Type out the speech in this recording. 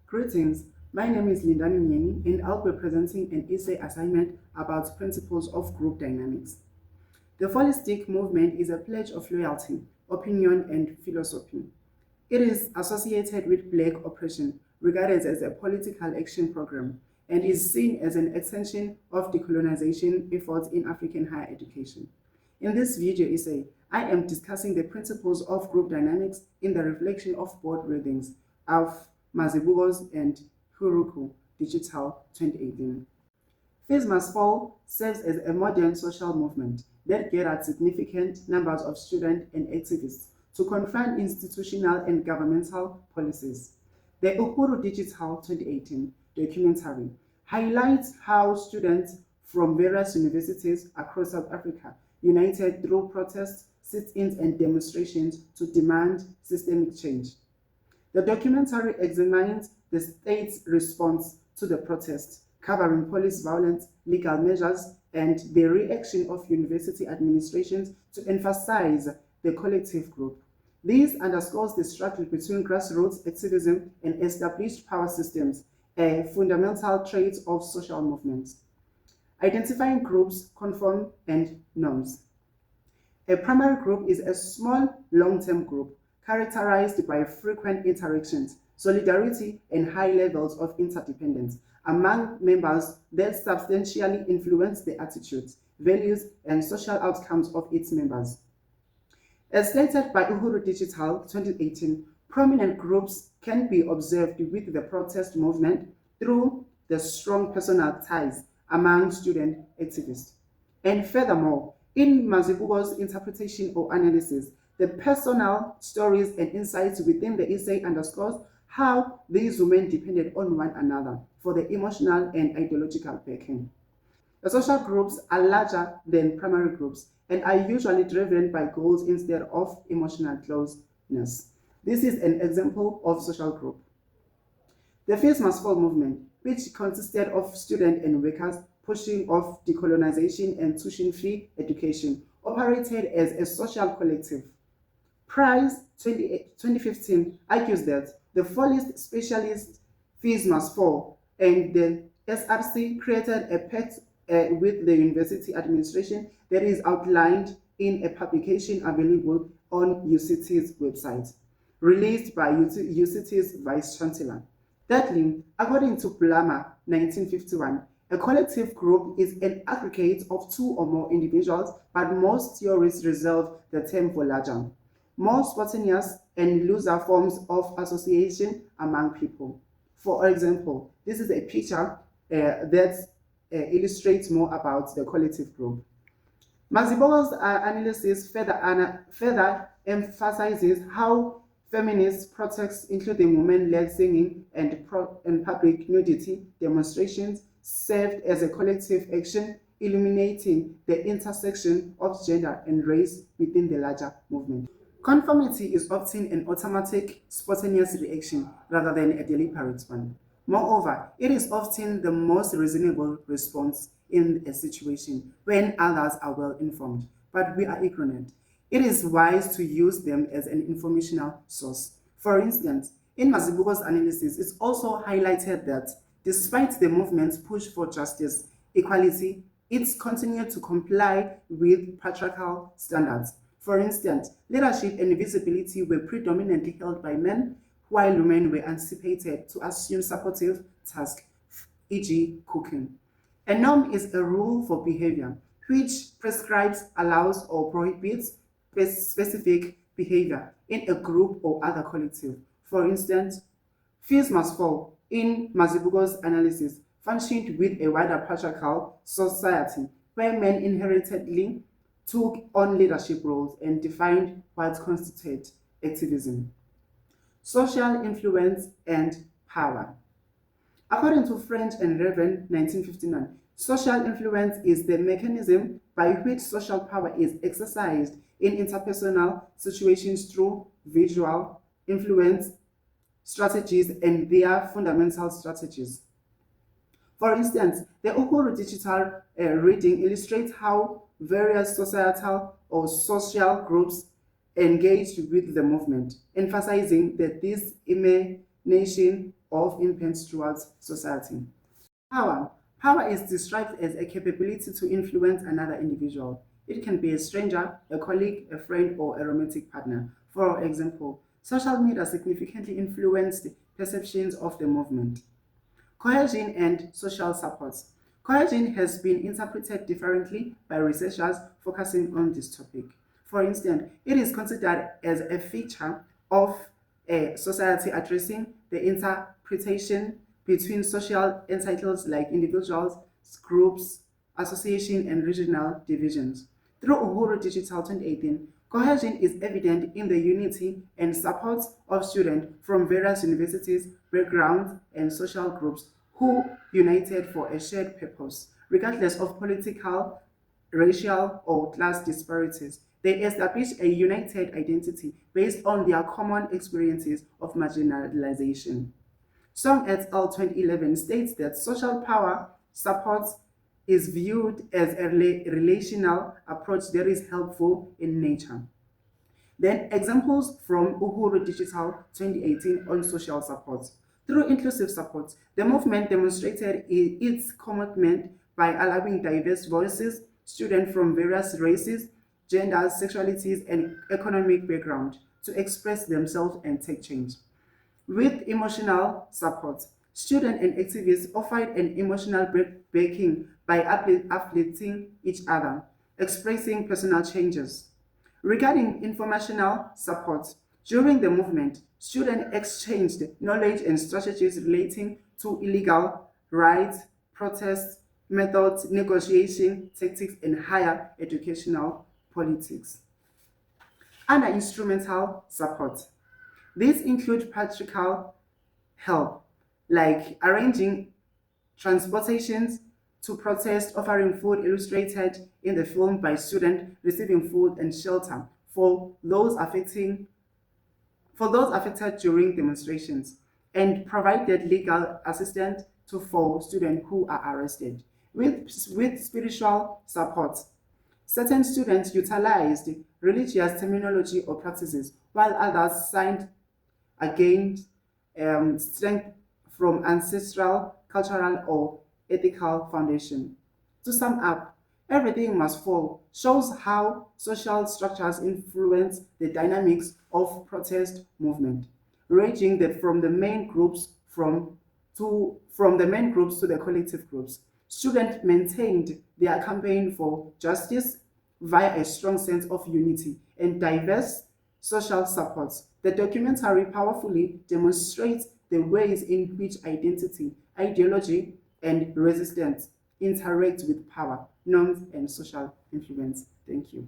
Greetings, my name is Linda Nyeni and I'll be presenting an essay assignment about principles of group dynamics. The holistic movement is a pledge of loyalty, opinion, and philosophy. It is associated with Black oppression, regarded as a political action program, and is seen as an extension of decolonization efforts in African higher education. In this video essay, I am discussing the principles of group dynamics in the reflection of board readings of Mazibuko's and Huruku Digital 2018. Fees Must Fall serves as a modern social movement that gathered significant numbers of students and activists to confront institutional and governmental policies. The Uhuru Digital 2018 documentary highlights how students from various universities across South Africa united through protests, sit-ins, and demonstrations to demand systemic change. The documentary examines the state's response to the protests, covering police violence, legal measures, and the reaction of university administrations to emphasize the collective group. This underscores the struggle between grassroots activism and established power systems, a fundamental trait of social movements. Identifying groups, conform, and norms. A primary group is a small, long-term group characterized by frequent interactions, solidarity, and high levels of interdependence among members that substantially influence the attitudes, values, and social outcomes of its members. As stated by Uhuru Digital 2018, prominent groups can be observed with the protest movement through the strong personal ties among student activists. And furthermore, in Mazibuko's interpretation or analysis, the personal stories and insights within the essay underscores how these women depended on one another for the emotional and ideological backing. The social groups are larger than primary groups and are usually driven by goals instead of emotional closeness. This is an example of social group. The Fees Must Fall movement, which consisted of students and workers pushing off decolonization and tuition fee education, operated as a social collective. Price 2015 argues that the fullest specialist fees must fall, and the SRC created a pact with the university administration that is outlined in a publication available on UCT's website, released by UCT's Vice Chancellor. Thirdly, according to Blama 1951, a collective group is an aggregate of two or more individuals, but most theorists reserve the term for larger, more spontaneous and looser forms of association among people. For example, this is a picture that illustrates more about the collective group. Mazibuko's analysis further emphasizes how feminist protests, including women-led singing and public nudity demonstrations, served as a collective action, illuminating the intersection of gender and race within the larger movement. Conformity is often an automatic, spontaneous reaction rather than a deliberate one. Moreover, it is often the most reasonable response in a situation when others are well informed, but we are ignorant. It is wise to use them as an informational source. For instance, in Mazibuko's analysis, it's also highlighted that despite the movement's push for justice, equality, it continued to comply with patriarchal standards. For instance, leadership and visibility were predominantly held by men, while women were anticipated to assume supportive tasks, e.g. cooking. A norm is a rule for behavior, which prescribes, allows, or prohibits specific behavior in a group or other collective. For instance, fees must fall, in Mazibuko's analysis, functioned with a wider patriarchal society where men inherently took on leadership roles and defined what constituted activism. Social influence and power. According to French and Raven 1959, social influence is the mechanism by which social power is exercised in interpersonal situations through visual influence strategies and their fundamental strategies. For instance, the Uhuru Digital reading illustrates how various societal or social groups engaged with the movement, emphasizing that this nation, or of impact towards society. Power. Power is described as a capability to influence another individual. It can be a stranger, a colleague, a friend, or a romantic partner. For example, social media significantly influenced perceptions of the movement. Cohesion and social support. Cohesion has been interpreted differently by researchers focusing on this topic. For instance, it is considered as a feature of a society addressing the interpretation between social entities like individuals, groups, association, and regional divisions. Through Uhuru Digital 2018, cohesion is evident in the unity and support of students from various universities, backgrounds, and social groups who united for a shared purpose, regardless of political, racial, or class disparities. They established a united identity based on their common experiences of marginalization. Song et al. 2011 states that social power support is viewed as a relational approach that is helpful in nature. Then examples from Uhuru Digital 2018 on social support. Through inclusive support, the movement demonstrated its commitment by allowing diverse voices, students from various races, genders, sexualities, and economic background to express themselves and take change. With emotional support, students and activists offered an emotional backing by uplifting each other, expressing personal changes. Regarding informational support, during the movement, students exchanged knowledge and strategies relating to illegal rights, protests, methods, negotiation tactics, and higher educational politics. Under instrumental support, these include practical help, like arranging transportations to protest, offering food illustrated in the film by students, receiving food and shelter for those affected during demonstrations, and provided legal assistance for students who are arrested. With spiritual support, certain students utilized religious terminology or practices, while others signed against strength from ancestral, cultural, or ethical foundation. To sum up, everything must fall shows how social structures influence the dynamics of protest movement, ranging from the main groups from the main groups to the collective groups. Students maintained their campaign for justice via a strong sense of unity and diverse social supports. The documentary powerfully demonstrates the ways in which identity, ideology, and resistance interact with power, norms, and social influence. Thank you.